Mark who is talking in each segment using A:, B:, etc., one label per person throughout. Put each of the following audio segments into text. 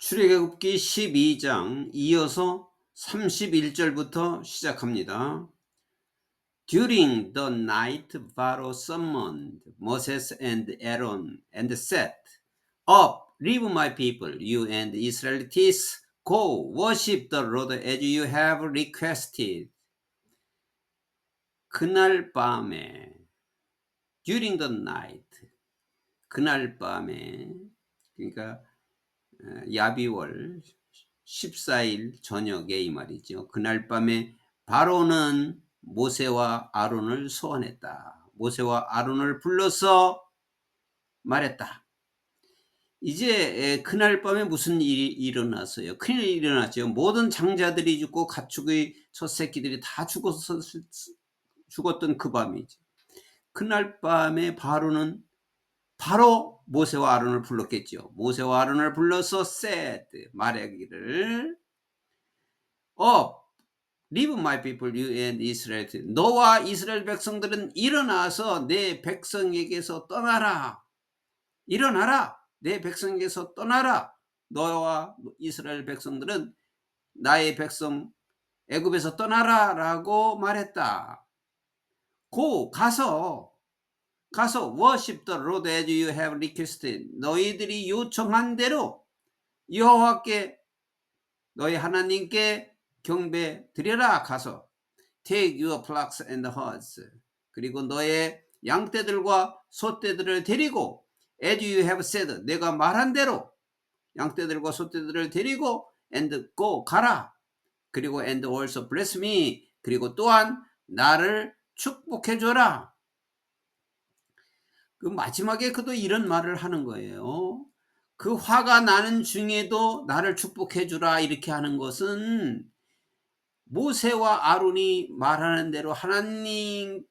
A: 출애굽기 12장 이어서 31절부터 시작합니다. During the night Pharaoh summoned Moses and Aaron and said, Up, leave my people, you and the Israelites, go worship the Lord as you have requested. 그날 밤에 during the night 그날 밤에 그러니까 야비월 14일 저녁에 이 말이죠. 그날 밤에 바로는 모세와 아론을 소환했다. 모세와 아론을 불러서 말했다. 이제 그날 밤에 무슨 일이 일어났어요? 큰일이 일어났죠. 모든 장자들이 죽고 가축의 첫 새끼들이 다 죽었던 그 밤이죠. 그날 밤에 바로는 바로 모세와 아론을 불렀겠죠. 모세와 아론을 불러서 said, 말하기를 Leave my people, you and Israel. 너와 이스라엘 백성들은 일어나서 내 백성에게서 떠나라. 일어나라. 내 백성에게서 떠나라. 너와 이스라엘 백성들은 나의 백성 애굽에서 떠나라 라고 말했다. 가서 worship the Lord as you have requested. 너희들이 요청한 대로 여호와께 너희 하나님께 경배 드려라. 가서 take your flocks and herds. 그리고 너의 양떼들과 소떼들을 데리고 as you have said. 내가 말한 대로 양떼들과 소떼들을 데리고 and go 가라. 그리고 and also bless me. 그리고 또한 나를 축복해 줘라. 그 마지막에 그도 이런 말을 하는 거예요. 그 화가 나는 중에도 나를 축복해 주라 이렇게 하는 것은 모세와 아론이 말하는 대로 하나님이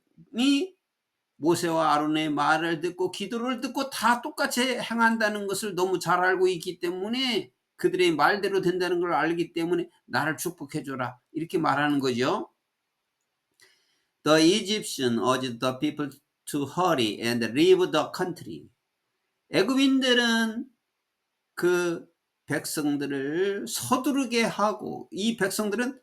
A: 모세와 아론의 말을 듣고 기도를 듣고 다 똑같이 행한다는 것을 너무 잘 알고 있기 때문에 그들의 말대로 된다는 걸 알기 때문에 나를 축복해 줘라 이렇게 말하는 거죠. The Egyptian urged the people to hurry and leave the country. 애굽인들은 그 백성들을 서두르게 하고, 이 백성들은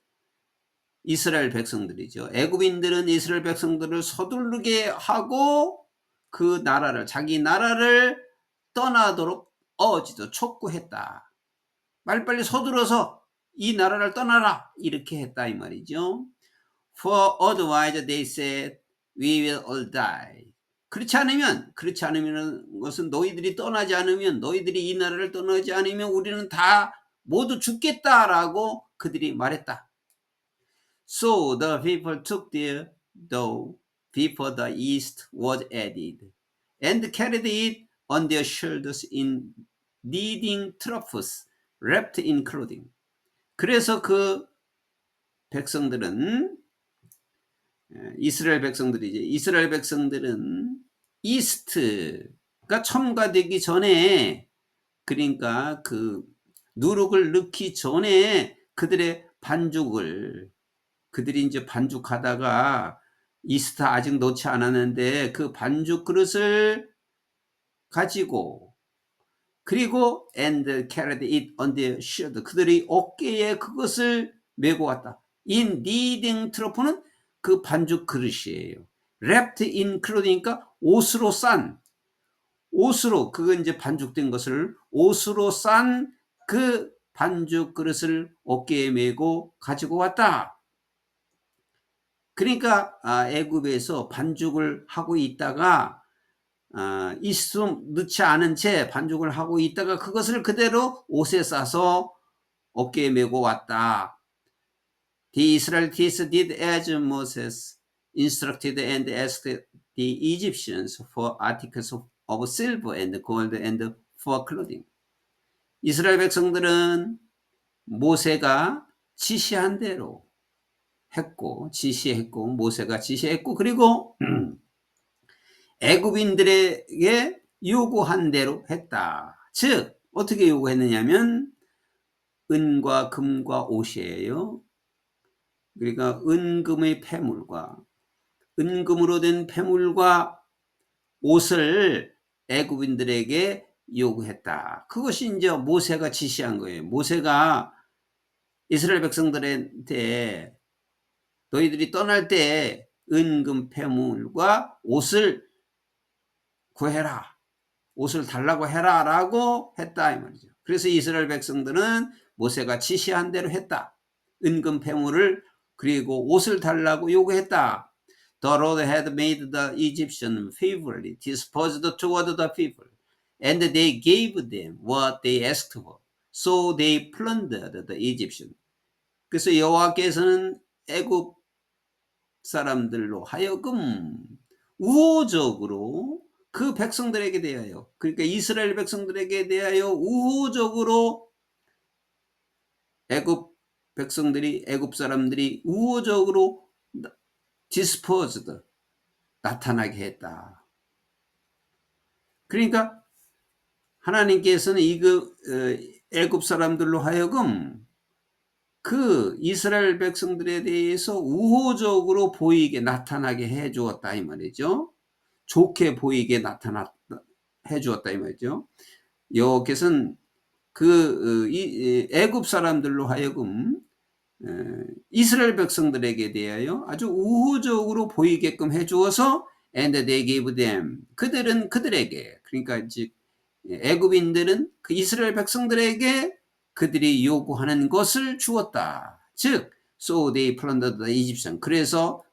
A: 이스라엘 백성들이죠. 애굽인들은 이스라엘 백성들을 서두르게 하고 그 나라를, 자기 나라를 떠나도록 촉구했다. 빨리빨리 서둘러서 이 나라를 떠나라 이렇게 했다 이 말이죠. For otherwise they said we will all die. 그렇지 않으면 것은 너희들이 떠나지 않으면, 너희들이 이 나라를 떠나지 않으면 우리는 다 모두 죽겠다라고 그들이 말했다. So the people took their dough before the east was added and carried it on their shoulders in kneading troughs wrapped in clothing. 그래서 그 백성들은 이스라엘 백성들은 이스트가 첨가되기 전에, 그러니까 그 누룩을 넣기 전에 그들의 그들이 이제 반죽하다가 이스트 아직 넣지 않았는데 그 반죽 그릇을 가지고, 그리고 and carried it on their shoulder. 그들이 어깨에 그것을 메고 왔다. In kneading trough는 그 반죽 그릇이에요. wrapped in clothing이니까 옷으로 그거 이제 반죽된 것을 옷으로 싼 그 반죽 그릇을 어깨에 메고 가지고 왔다. 그러니까 애굽에서 반죽을 하고 있다가 이스트 넣지 않은 채 반죽을 하고 있다가 그것을 그대로 옷에 싸서 어깨에 메고 왔다. The Israelites did as Moses instructed and asked the Egyptians for articles of silver and gold and for clothing. 이스라엘 백성들은 모세가 지시한 대로 모세가 지시했고, 그리고 애굽인들에게 요구한 대로 했다. 즉 어떻게 요구했느냐면 은과 금과 옷이에요. 그러니까 은금의 폐물과 은금으로 된 폐물과 옷을 애굽인들에게 요구했다. 그것이 이제 모세가 지시한 거예요. 모세가 이스라엘 백성들한테 너희들이 떠날 때 은금 패물과 옷을 구해라. 옷을 달라고 해라 라고 했다 이 말이죠. 그래서 이스라엘 백성들은 모세가 지시한 대로 했다. 은금 패물을 그리고 옷을 달라고 요구했다. The Lord had made the Egyptians favorably disposed toward the people, and they gave them what they asked for. So they plundered the Egyptians. 그래서 여호와께서는 애굽 사람들로 하여금 우호적으로 그 백성들에게 대하여, 그러니까 이스라엘 백성들에게 대하여 우호적으로 애굽 백성들이, 애굽 사람들이 우호적으로 disposed, 나타나게 했다. 그러니까 하나님께서는 애굽 사람들로 하여금 그 이스라엘 백성들에 대해서 우호적으로 보이게 나타나게 해 주었다 이 말이죠. 좋게 보이게 해 주었다 이 말이죠. 여호와께서는 애굽 사람들로 하여금 이스라엘 백성들에게 대하여 아주 우호적으로 보이게끔 해 주어서 and they gave them, 그들은 그들에게, 그러니까 이제 애굽인들은 그 이스라엘 백성들에게 그들이 요구하는 것을 주었다. 즉 so they plundered the Egyptians. 그래서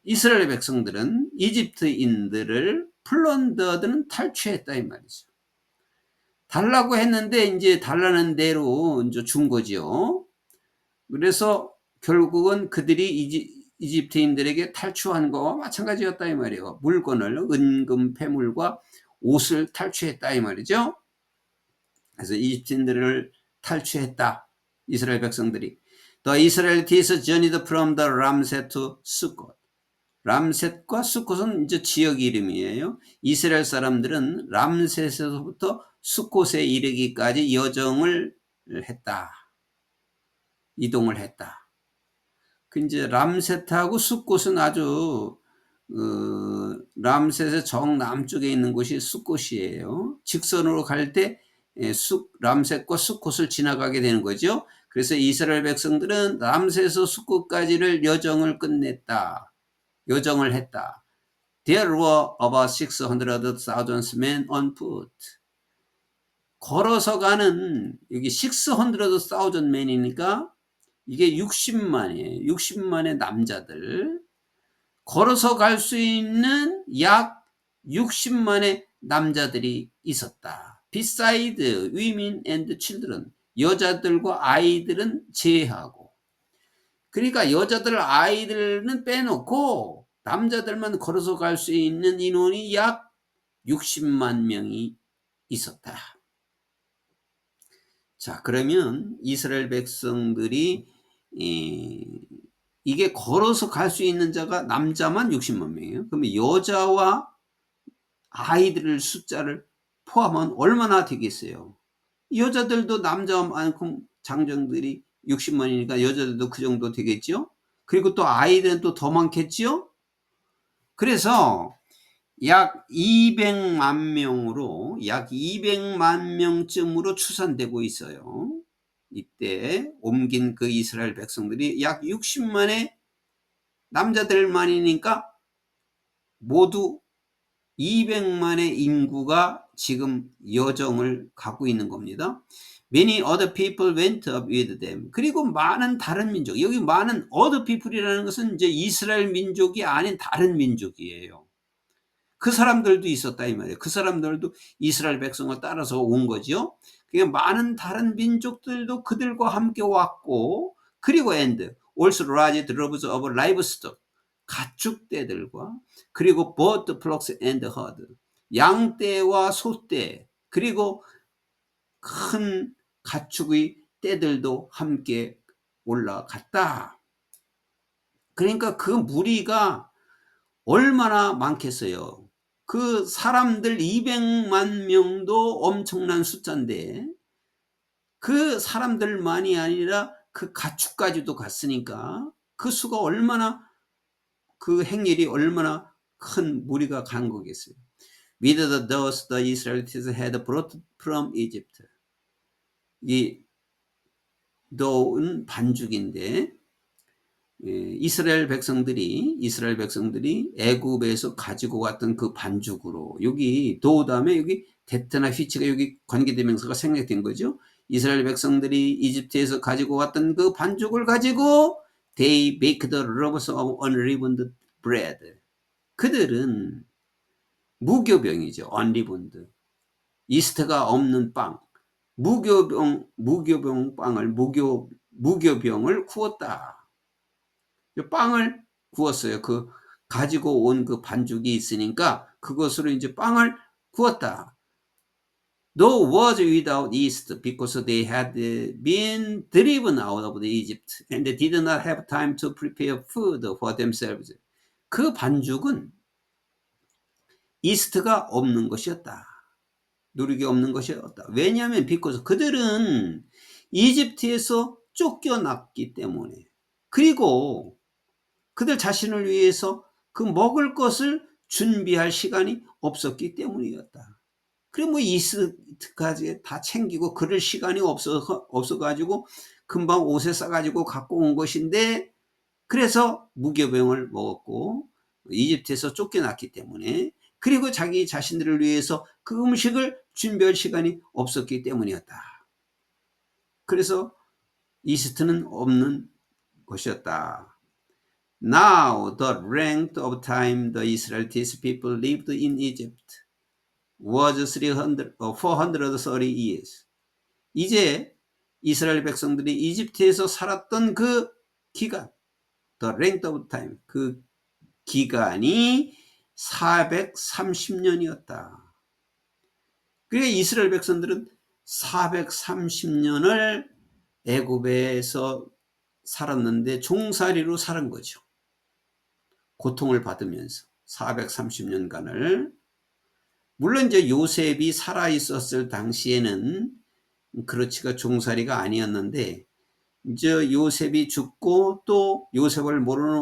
A: 이스라엘 백성들은 이집트인들을 플런더드는 탈취했다 이 말이죠. 달라고 했는데 이제 달라는 대로 이제 준 거죠. 그래서 결국은 그들이 이집트인들에게 탈취한 거와 마찬가지였다 이 말이에요. 물건을, 은금 패물과 옷을 탈취했다 이 말이죠. 그래서 이집트인들을 탈취했다. 이스라엘 백성들이. The Israelites journeyed from the Ramses to Sukkot. 람셋과 수콧은 이제 지역 이름이에요. 이스라엘 사람들은 람셋에서부터 수콧에 이르기까지 여정을 했다. 이동을 했다. 그 이제 람셋하고 수콧은 아주 람셋의 정남쪽에 있는 곳이 수콧이에요. 직선으로 갈 때 람셋과 수콧을 지나가게 되는 거죠. 그래서 이스라엘 백성들은 람셋에서 수콧까지를 여정을 했다. There were about 600,000 men on foot. 걸어서 가는, 여기 600,000 men이니까 이게 60만이에요. 60만의 남자들. 걸어서 갈 수 있는 약 60만의 남자들이 있었다. Beside women and children. 여자들과 아이들은 제외하고. 그러니까 여자들, 아이들은 빼놓고 남자들만 걸어서 갈 수 있는 인원이 약 60만 명이 있었다. 자, 그러면 이스라엘 백성들이 이게 걸어서 갈 수 있는 자가 남자만 60만 명이에요. 그러면 여자와 아이들 숫자를 포함하면 얼마나 되겠어요? 여자들도 남자만큼 장정들이 60만이니까 여자들도 그 정도 되겠죠? 그리고 또 아이들은 또 더 많겠죠? 그래서 약 200만 명쯤으로 추산되고 있어요. 이때 옮긴 그 이스라엘 백성들이 약 60만의 남자들만이니까 모두 200만의 인구가 지금 여정을 가고 있는 겁니다. Many other people went up with them. 그리고 많은 다른 민족, 여기 많은 other people이라는 것은 이제 이스라엘 민족이 아닌 다른 민족이에요. 그 사람들도 있었다 이 말이에요. 그 사람들도 이스라엘 백성을 따라서 온 거죠. 그러니까 많은 다른 민족들도 그들과 함께 왔고, 그리고 and also large droves of livestock, 가축떼들과, 그리고 both flocks and herd, 양떼와 소떼, 그리고 큰 가축의 떼들도 함께 올라갔다. 그러니까 그 무리가 얼마나 많겠어요. 그 사람들 200만 명도 엄청난 숫자인데 그 사람들만이 아니라 그 가축까지도 갔으니까 그 수가 얼마나, 그 행렬이 얼마나 큰 무리가 간 거겠어요. with those the Israelites had brought from Egypt. 이 though는 반죽인데 이스라엘 백성들이 애굽에서 가지고 왔던 그 반죽으로 여기 도 다음에 여기 데트나 휘치가 여기 관계대명사가 생략된 거죠. 이스라엘 백성들이 이집트에서 가지고 왔던 그 반죽을 가지고 they baked the loaves of unleavened bread. 그들은 무교병이죠. unleavened. 이스트가 없는 빵. 무교병 빵을 무교병을 구웠다. 빵을 구웠어요. 그 가지고 온 그 반죽이 있으니까 그것으로 이제 빵을 구웠다. Though was without yeast because they had been driven out of Egypt and they did not have time to prepare food for themselves. 그 반죽은 이스트가 없는 것이었다. 누룩이 없는 것이었다. 왜냐하면 because 그들은 이집트에서 쫓겨났기 때문에 그리고 그들 자신을 위해서 그 먹을 것을 준비할 시간이 없었기 때문이었다. 그리고 뭐 이스트까지 다 챙기고 그럴 시간이 없어가지고 금방 옷에 싸가지고 갖고 온 것인데 그래서 무교병을 먹었고 이집트에서 쫓겨났기 때문에 그리고 자기 자신들을 위해서 그 음식을 준비할 시간이 없었기 때문이었다. 그래서 이스트는 없는 것이었다. Now the length of time the Israelite people lived in Egypt was 430 years. 이제 이스라엘 백성들이 이집트에서 살았던 그 기간, the length of time, 그 기간이 430년이었다. 그러니까 이스라엘 백성들은 430년을 애굽에서 살았는데 종살이로 살은 거죠. 고통을 받으면서 430년간을. 물론 이제 요셉이 살아 있었을 당시에는 그렇지가 종살이가 아니었는데 이제 요셉이 죽고 또 요셉을 모르는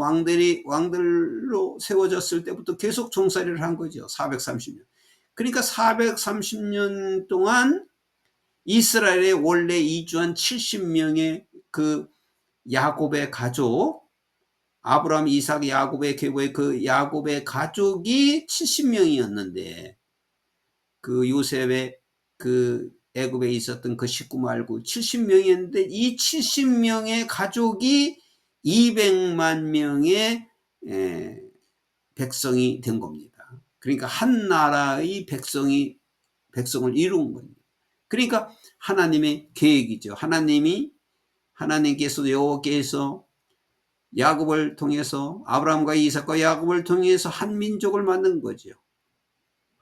A: 왕들로 세워졌을 때부터 계속 종살이를 한 거죠. 430년. 그러니까 430년 동안 이스라엘에 원래 이주한 70명의 그 야곱의 가족, 아브라함, 이삭, 야곱의 계보의 그 야곱의 가족이 70명이었는데 그 요셉의 그 애굽에 있었던 그 식구 말고 70명이었는데 이 70명의 가족이 200만 명의 백성이 된 겁니다. 그러니까 한 나라의 백성을 이룬 겁니다. 그러니까 하나님의 계획이죠. 하나님께서 여호와께서 야곱을 통해서 아브라함과 이삭과 야곱을 통해서 한 민족을 만든 거죠.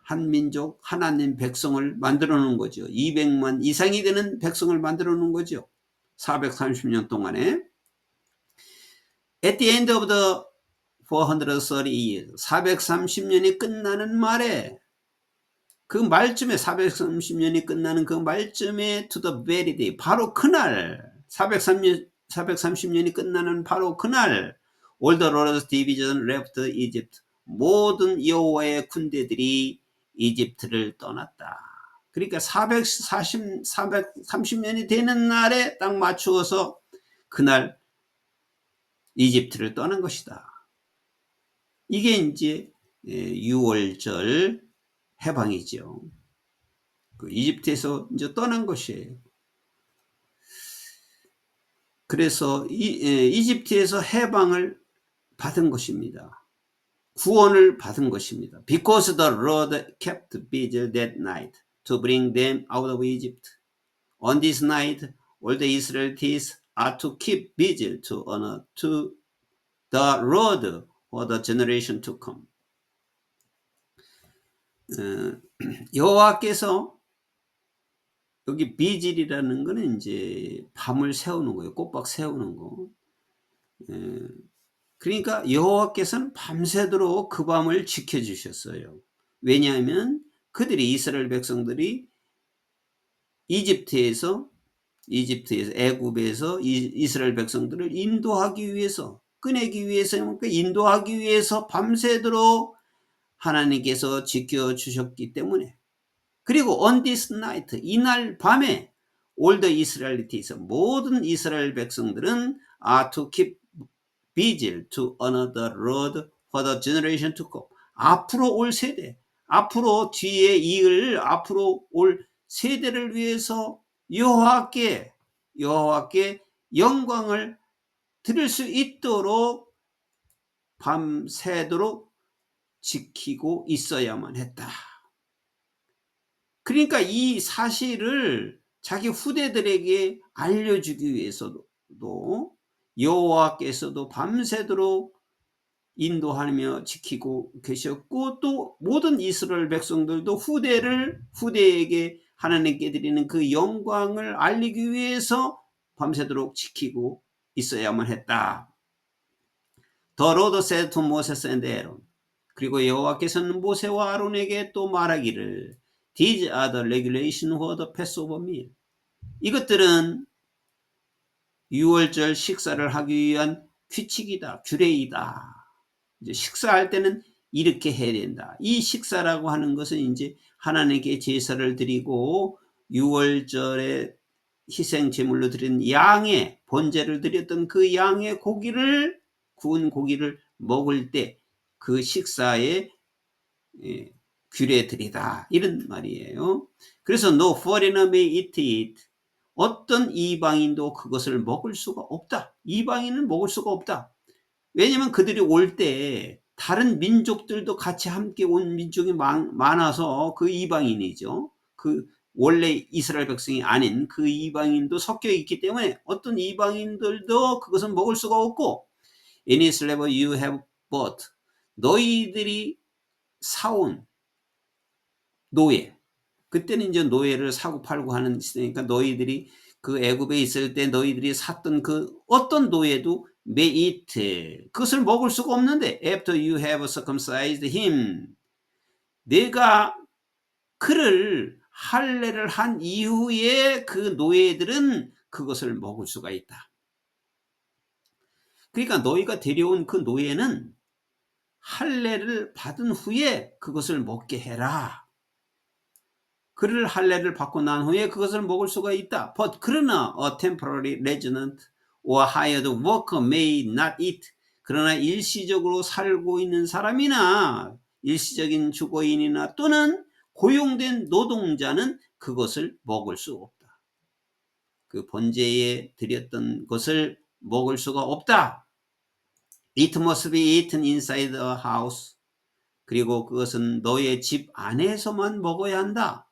A: 한 민족, 하나님 백성을 만들어 놓은 거죠. 200만 이상이 되는 백성을 만들어 놓은 거죠. 430년 동안에. At the end of the 430 years, 430년이 끝나는 말에 그 말쯤에 430년이 끝나는 그 말쯤에 to the very day, 바로 그날 430년이 끝나는 바로 그날 all the Lord's division left Egypt. 모든 여호와의 군대들이 이집트를 떠났다. 그러니까 430년이 되는 날에 딱 맞추어서 그날 이집트를 떠난 것이다. 이게 이제 6월절 해방이죠. 그 이집트에서 이제 떠난 것이에요. 그래서 이집트에서 해방을 받은 것입니다. 구원을 받은 것입니다. Because the Lord kept vigil that night to bring them out of Egypt. On this night, all the Israelites are to keep vigil to honor to the Lord for the generation to come. 여호와께서 여기 비질이라는 거는 이제 밤을 세우는 거예요. 꼬박 세우는 거. 그러니까 여호와께서는 밤새도록 그 밤을 지켜주셨어요. 왜냐하면 그들이 이스라엘 백성들이 이집트에서 애굽에서 이스라엘 백성들을 인도하기 위해서 꺼내기 위해서 인도하기 위해서 밤새도록 하나님께서 지켜주셨기 때문에. 그리고 on this night, 이날 밤에 all the Israelites, 모든 이스라엘 백성들은 are to keep vigil to honor the Lord for the generation to come. 앞으로 올 세대, 앞으로 뒤에 이을 앞으로 올 세대를 위해서 여호와께 영광을 드릴 수 있도록 밤새도록 지키고 있어야만 했다. 그러니까 이 사실을 자기 후대들에게 알려주기 위해서도 여호와께서도 밤새도록 인도하며 지키고 계셨고, 또 모든 이스라엘 백성들도 후대에게 하나님께 드리는 그 영광을 알리기 위해서 밤새도록 지키고 있어야만 했다. The Lord said to Moses and Aaron, 그리고 여호와께서는 모세와 아론에게 또 말하기를 These are the regulations for the Passover meal. 이것들은 유월절 식사를 하기 위한 규칙이다, 규례이다. 이제 식사할 때는 이렇게 해야 된다. 이 식사라고 하는 것은 이제 하나님께 제사를 드리고 유월절에 희생 제물로 드린 양의 번제를 드렸던 그 양의 고기를, 구운 고기를 먹을 때 그 식사의 규례들이다, 이런 말이에요. 그래서 no foreigner may eat it. 어떤 이방인도 그것을 먹을 수가 없다. 이방인은 먹을 수가 없다. 왜냐면 그들이 올 때 다른 민족들도 같이 함께 온 민족이 많아서 그 이방인이죠. 그 원래 이스라엘 백성이 아닌 그 이방인도 섞여 있기 때문에 어떤 이방인들도 그것은 먹을 수가 없고, any slave you have bought, 너희들이 사온 노예, 그때는 이제 노예를 사고 팔고 하는 시대니까 너희들이 그 애굽에 있을 때 너희들이 샀던 그 어떤 노예도 may eat, 그것을 먹을 수가 없는데 after you have circumcised him, 내가 그를 할례를 한 이후에 그 노예들은 그것을 먹을 수가 있다. 그러니까 너희가 데려온 그 노예는 할례를 받은 후에 그것을 먹게 해라. 그를 할례를 받고 난 후에 그것을 먹을 수가 있다. But 그러나 a temporary resident or hired worker may not eat. 그러나 일시적으로 살고 있는 사람이나 일시적인 주거인이나 또는 고용된 노동자는 그것을 먹을 수 없다. 그 번제에 드렸던 것을 먹을 수가 없다. It must be eaten inside a house. 그리고 그것은 너의 집 안에서만 먹어야 한다.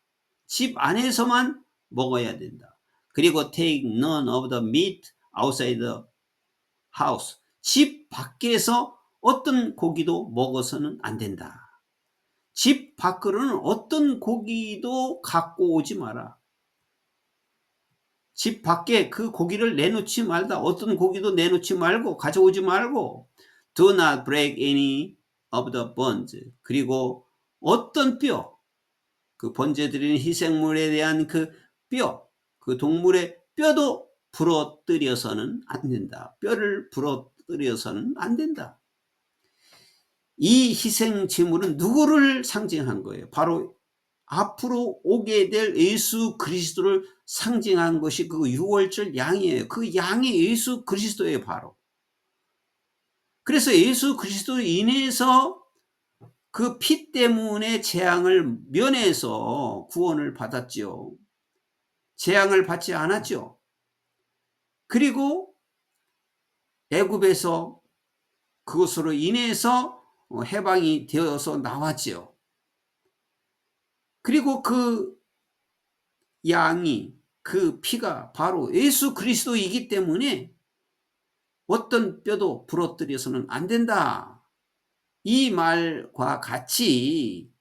A: 집 안에서만 먹어야 된다. 그리고 take none of the meat outside the house. 집 밖에서 어떤 고기도 먹어서는 안 된다. 집 밖으로는 어떤 고기도 갖고 오지 마라. 집 밖에 그 고기를 내놓지 말다. 어떤 고기도 내놓지 말고 가져오지 말고 do not break any of the bones. 그리고 어떤 뼈, 그 번제 드리는 희생물에 대한 그 뼈, 그 동물의 뼈도 부러뜨려서는 안 된다. 뼈를 부러뜨려서는 안 된다. 이 희생 제물은 누구를 상징한 거예요? 바로 앞으로 오게 될 예수 그리스도를 상징한 것이 그 유월절 양이에요. 그 양이 예수 그리스도예요, 바로. 그래서 예수 그리스도로 인해서 그 피 때문에 재앙을 면해서 구원을 받았지요. 재앙을 받지 않았죠. 그리고 애굽에서 그것으로 인해서 해방이 되어서 나왔지요. 그리고 그 양이, 그 피가 바로 예수 그리스도이기 때문에 어떤 뼈도 부러뜨려서는 안 된다. 이 말과 같이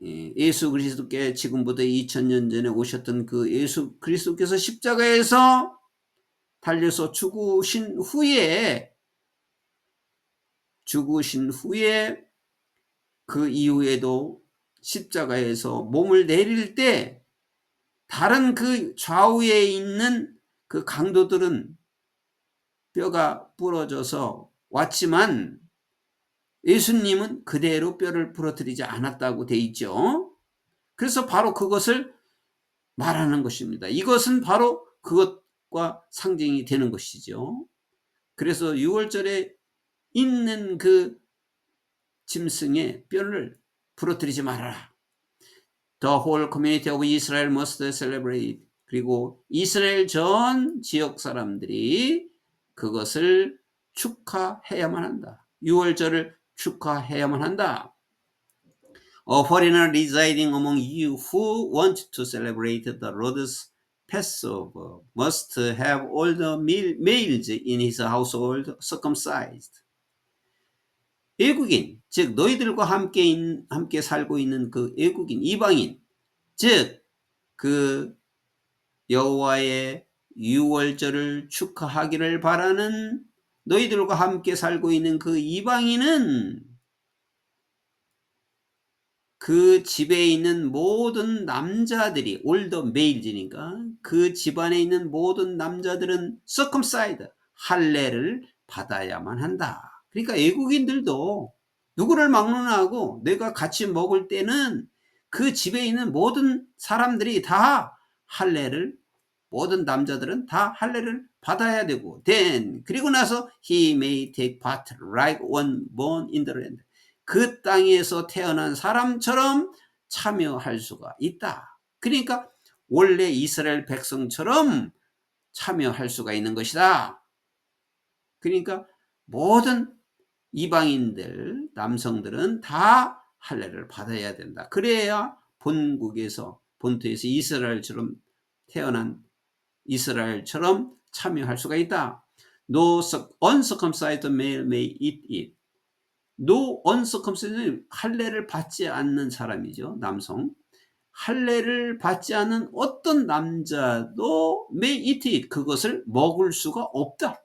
A: 예수 그리스도께 지금부터 2000년 전에 오셨던 그 예수 그리스도께서 십자가에서 달려서 죽으신 후에 그 이후에도 십자가에서 몸을 내릴 때 다른 그 좌우에 있는 그 강도들은 뼈가 부러져서 왔지만 예수님은 그대로 뼈를 부러뜨리지 않았다고 돼 있죠. 그래서 바로 그것을 말하는 것입니다. 이것은 바로 그것과 상징이 되는 것이죠. 그래서 6월절에 있는 그 짐승의 뼈를 부러뜨리지 말아라. The whole community of Israel must celebrate. 그리고 이스라엘 전 지역 사람들이 그것을 축하해야만 한다. 6월절을 축하해야만 한다. A foreigner residing among you who want to celebrate the Lord's Passover must have all the males in his household circumcised. 외국인, 즉 너희들과 함께 살고 있는 그 외국인, 이방인, 즉 그 여호와의 유월절을 축하하기를 바라는 너희들과 함께 살고 있는 그 이방인은 그 집에 있는 모든 남자들이 올더 메일즈니까 그 집안에 있는 모든 남자들은 circumcised 할례를 받아야만 한다. 그러니까 외국인들도 누구를 막론하고 내가 같이 먹을 때는 그 집에 있는 모든 사람들이 다 할례를, 모든 남자들은 다 할례를 받아야 되고, then 그리고 나서 he may take part like one born in the land. 그 땅에서 태어난 사람처럼 참여할 수가 있다. 그러니까 원래 이스라엘 백성처럼 참여할 수가 있는 것이다. 그러니까 모든 이방인들, 남성들은 다 할례를 받아야 된다. 그래야 본국에서, 본토에서 이스라엘처럼 태어난 이스라엘처럼 참여할 수가 있다. No uncircumcised male may eat it. No uncircumcised 할례를 받지 않는 사람이죠. 남성. 할례를 받지 않는 어떤 남자도 may eat it. 그것을 먹을 수가 없다.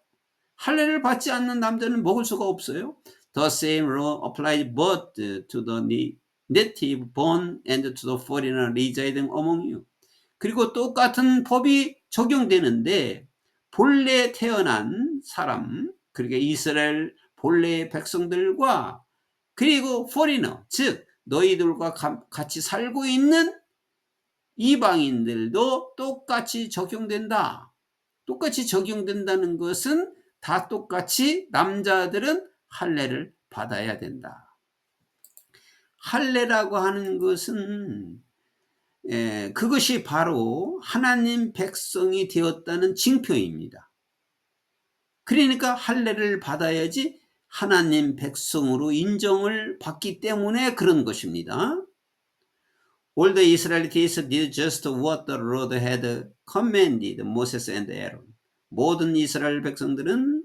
A: 할례를 받지 않는 남자는 먹을 수가 없어요. The same law applies both to the native born and to the foreigner residing among you. 그리고 똑같은 법이 적용되는데 본래 태어난 사람, 그러니까 이스라엘 본래의 백성들과 그리고 foreigner, 즉 너희들과 같이 살고 있는 이방인들도 똑같이 적용된다. 똑같이 적용된다는 것은 다 똑같이 남자들은 할례를 받아야 된다. 할례라고 하는 것은 그것이 바로 하나님 백성이 되었다는 징표입니다. 그러니까 할례를 받아야지 하나님 백성으로 인정을 받기 때문에 그런 것입니다. All the Israelites did just what the Lord had commanded Moses and Aaron. 모든 이스라엘 백성들은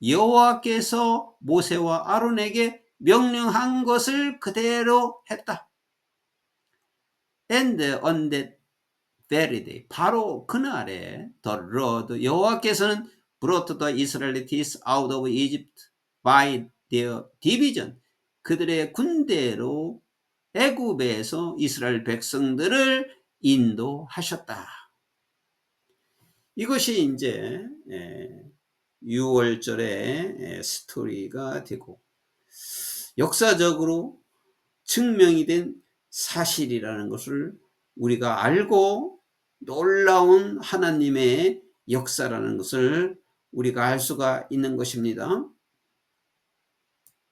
A: 여호와께서 모세와 아론에게 명령한 것을 그대로 했다. And on that very day, 바로 그날에 the Lord, 여호와께서는 brought the Israelites out of Egypt by their division. 그들의 군대로 애굽에서 이스라엘 백성들을 인도하셨다. 이것이 이제 6월절의 스토리가 되고 역사적으로 증명이 된 사실이라는 것을 우리가 알고 놀라운 하나님의 역사라는 것을 우리가 알 수가 있는 것입니다.